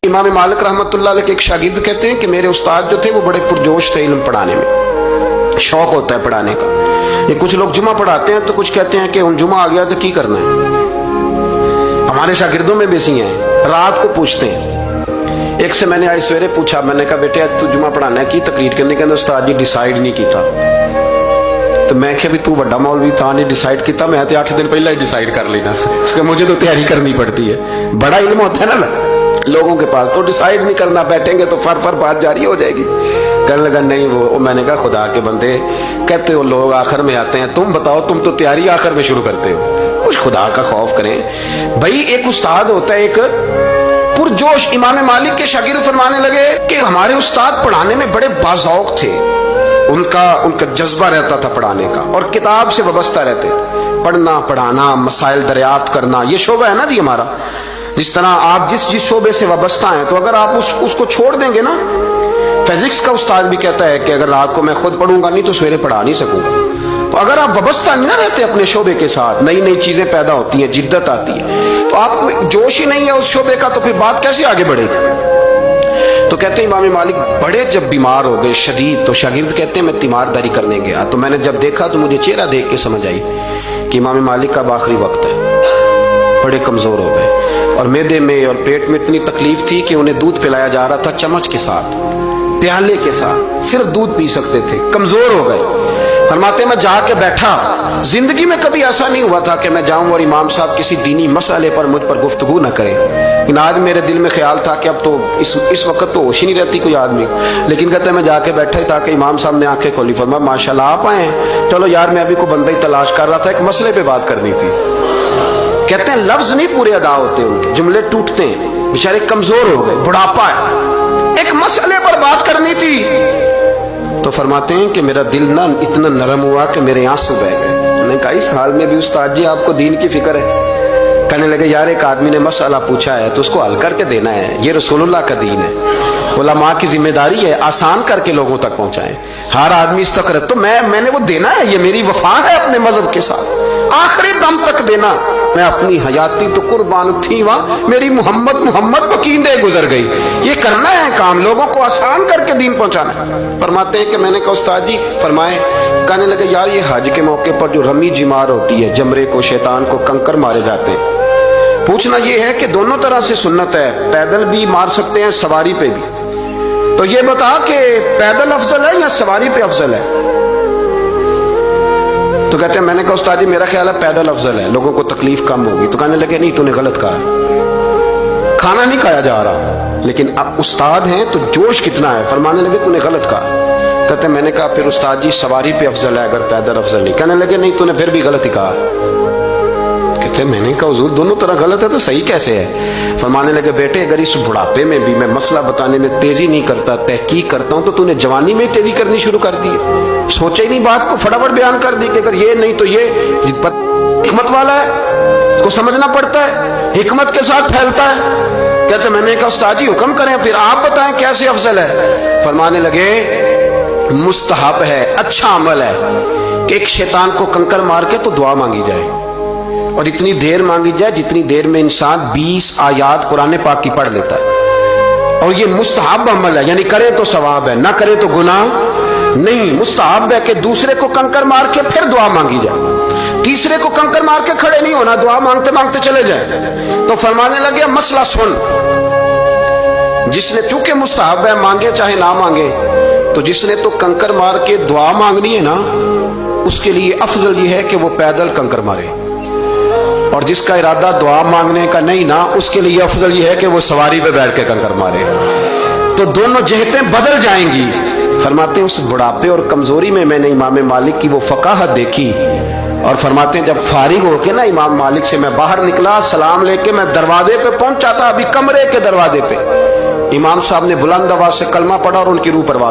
इमाम मालिक रहमतुल्लाह अलैह के एक शागिर्द कहते हैं कि मेरे उस्ताद जो थे वो बड़े पुरजोश थे इल्म पढ़ाने में, शौक होता है पढ़ाने का। ये कुछ लोग जुमा पढ़ाते हैं तो कुछ कहते हैं कि हम जुमा आ गया तो की करना है। हमारे शागिर्दों में बेसी हैं, रात को पूछते हैं। एक से मैंने आज सवेरे पूछा, मैंने कहा बेटे आज तू जुमा पढ़ाना है की तकरीर करने के अंदर उस्ताद जी डिसाइड नहीं किया। तो मैं क्या भी तू बड़ा मौलवी था नहीं डिसाइड किया, मैं तो 8 दिन पहले ही डिसाइड कर लेना क्योंकि मुझे तो तैयारी करनी पड़ती है। बड़ा इल्म होता है ना लोगों के पास, तो डिसाइड नहीं करना, बैठेंगे तो फर बात जारी हो जाएगी। कहने लगा नहीं वो मैंने कहा खुदा के बंदे कहते हो लोग आखिर में आते हैं, तुम बताओ तुम तो तैयारी आखिर में शुरू करते हो, कुछ खुदा का खौफ करें भाई। एक उस्ताद होता है एक पुरजोश। इमाम मालिक के शागिर्द फरमाने लगे कि हमारे उस्ताद पढ़ाने में बड़े बाज़ौक़ थे, उनका जज्बा रहता था पढ़ाने का और किताब से वाबस्ता रहते, पढ़ना पढ़ाना मसाइल दरियाफ्त करना, ये शोबा है ना जी हमारा। जिस तरह आप जिस शोबे से वाबस्ता हैं तो अगर आप उसको छोड़ देंगे ना, फिजिक्स का उस्ताद भी कहता है कि अगर रात को मैं खुद पढ़ूंगा नहीं तो सवेरे पढ़ा नहीं सकूंगा। तो अगर आप वाबस्ता नहीं ना रहते अपने शोबे के साथ, नई नई चीजें पैदा होती हैं, जिद्दत आती है, तो आपको जोश ही नहीं है उस शोबे का, तो फिर बात कैसे आगे बढ़ेगी। तो कहते हैं इमाम मालिक बड़े जब बीमार हो गए शदीद, तो शागिर्द कहते हैं मैं तीमारदारी करने गया, तो मैंने जब देखा तो मुझे चेहरा देख के समझ आई कि इमाम मालिक का आखिरी वक्त है, बड़े कमजोर हो गए और मैदे में और पेट में इतनी तकलीफ थी कि उन्हें दूध पिलाया जा रहा था चम्मच के साथ, प्याले के साथ, सिर्फ दूध पी सकते थे, कमजोर हो गए। फरमाते मैं जाके बैठा, जिंदगी में कभी ऐसा नहीं हुआ था कि मैं जाऊं और इमाम साहब किसी दीनी मसले पर मुझ पर गुफ्तगू न करें, लेकिन आज मेरे दिल में ख्याल था कि अब तो इस वक्त तो होश ही नहीं रहती कोई आदमी। लेकिन कहते मैं जाके बैठा ही था कि इमाम साहब ने आंखें खोली, फरमाया माशाल्लाह आप आए हैं, चलो यार मैं अभी को बंदा ही तलाश कर रहा था, एक मसले पे बात करनी थी। कहते हैं लफ्ज नहीं पूरे अदा होते, उनके जुमले टूटते हैं, बेचारे कमजोर हो गए, बुढ़ापा है, एक मसले पर बात करनी थी। तो फरमाते हैं कि मेरा दिल ना इतना नरम हुआ कि मेरे आंसू बह गए। मैंने कहा इस हाल में भी उस्ताद जी आपको दीन की फिक्र है। कहने लगे यार एक आदमी ने मसला पूछा है तो उसको हल करके देना है, ये रसूलुल्लाह का दीन है, उलमा की जिम्मेदारी है आसान करके लोगों तक पहुंचाएं। हर आदमी इस तक तो मैंने वो देना है, ये मेरी वफा है अपने मजहब के साथ, आखिरी दम तक देना। मैं अपनी हयाती तो कुर्बान थी वहां, मेरी मोहम्मद पकींदे गुजर गई, ये करना है काम, लोगों को आसान करके दीन पहुंचाना है। फरमाते हैं कि मैंने कहा उस्ताद जी फरमाए, कहने लगे यार ये हज के मौके पर जो रमी जिमार होती है, जमरे को शैतान को कंकर मारे जाते हैं, पूछना ये है कि दोनों तरह से सुन्नत है, पैदल भी मार सकते हैं सवारी पे भी, तो ये बता कि पैदल अफजल है या सवारी पे अफजल है। तो कहते हैं मैंने कहा उस्ताद जी मेरा ख्याल है पैदल अफजल है, लोगों को तकलीफ कम होगी। तो कहने लगे नहीं तूने गलत कहा है, खाना नहीं खाया जा रहा, लेकिन अब उस्ताद हैं तो जोश कितना है। फरमाने लगे तूने गलत कहा। कहते हैं मैंने कहा फिर उस्ताद जी सवारी पे अफजल है अगर पैदल अफजल नहीं। कहने लगे नहीं तूने फिर भी गलत ही कहा। कहते मैंने कहा हुजूर दोनों तरह गलत है तो सही कैसे है। फरमाने लगे बेटे अगर इस बुढ़ापे में भी मैं मसला बताने में तेजी नहीं करता, तहकीक करता हूं, तो तूने जवानी में तेजी करनी शुरू कर दी, सोचा ही नहीं बात को, फटाफट बयान कर दी कि अगर ये नहीं तो ये हिकमत वाला है, इसको समझना पड़ता है, हिकमत के साथ फैलता है। कहते मैंने कहा उस्ताद जी हुक्म करें, फिर आप बताएं कैसे अफजल है। फरमाने लगे मुस्तहब है, अच्छा अमल है कि एक शैतान को कंकर मार के तो दुआ मांगी जाए, और इतनी देर मांगी जाए जितनी देर में इंसान 20 आयात कुरान पाक की पढ़ लेता है। और ये मुस्तहब अमल है, यानी करे तो सवाब है, ना करे तो गुनाह नहीं। मुस्तहब है कि दूसरे को कंकर मार के फिर दुआ मांगी जाए, तीसरे को कंकर मार के खड़े नहीं होना, दुआ मांगते मांगते चले जाए। तो फरमाने लगे मसला सुन, जिसने चूंकि मुस्तहब है मांगे चाहे ना मांगे, तो जिसने तो कंकर मार के दुआ मांगनी है ना, उसके लिए अफजल ये है कि वो पैदल कंकर मारे, और जिसका इरादा दुआ मांगने का नहीं ना, उसके लिए अफजल ये है कि वो सवारी पे बैठ के कंकर मारे। तो दोनों जहतें बदल जाएंगी। फरमाते हैं उस बुढ़ापे और कमजोरी में मैंने इमाम मालिक की वो फकाहत देखी, और फरमाते हैं जब फारिग होके ना इमाम मालिक से मैं बाहर निकला, सलाम लेके मैं दरवाजे पे पहुंचा था, अभी कमरे के दरवाजे पे इमाम साहब ने बुलंद आवाज से कलमा पढ़ा और उनकी रूह परवाज